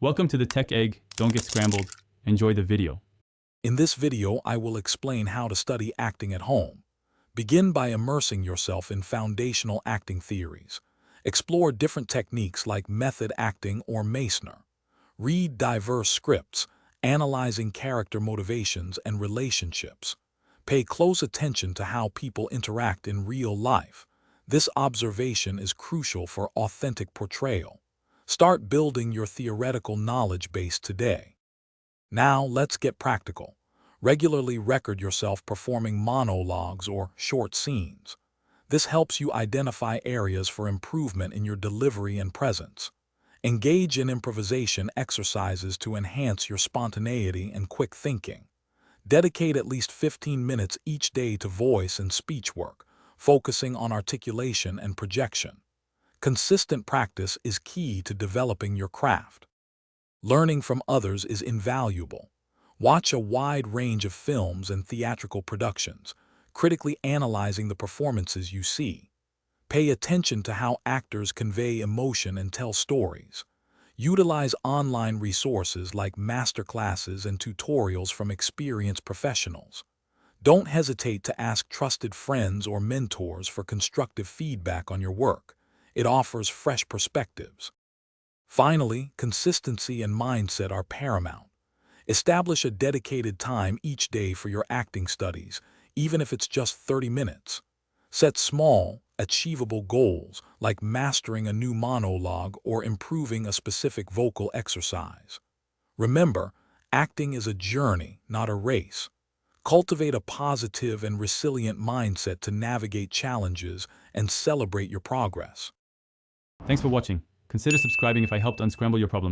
Welcome to the Tech Egg. Don't get scrambled. Enjoy the video. In this video, I will explain how to study acting at home. Begin by immersing yourself in foundational acting theories. Explore different techniques like method acting or Meissner. Read diverse scripts, analyzing character motivations and relationships. Pay close attention to how people interact in real life. This observation is crucial for authentic portrayal. Start building your theoretical knowledge base today. Now let's get practical. Regularly record yourself performing monologues or short scenes. This helps you identify areas for improvement in your delivery and presence. Engage in improvisation exercises to enhance your spontaneity and quick thinking. Dedicate at least 15 minutes each day to voice and speech work, focusing on articulation and projection. Consistent practice is key to developing your craft. Learning from others is invaluable. Watch a wide range of films and theatrical productions, critically analyzing the performances you see. Pay attention to how actors convey emotion and tell stories. Utilize online resources like masterclasses and tutorials from experienced professionals. Don't hesitate to ask trusted friends or mentors for constructive feedback on your work. It offers fresh perspectives. Finally, consistency and mindset are paramount. Establish a dedicated time each day for your acting studies, even if it's just 30 minutes. Set small, achievable goals like mastering a new monologue or improving a specific vocal exercise. Remember, acting is a journey, not a race. Cultivate a positive and resilient mindset to navigate challenges and celebrate your progress. Thanks for watching. Consider subscribing if I helped unscramble your problems.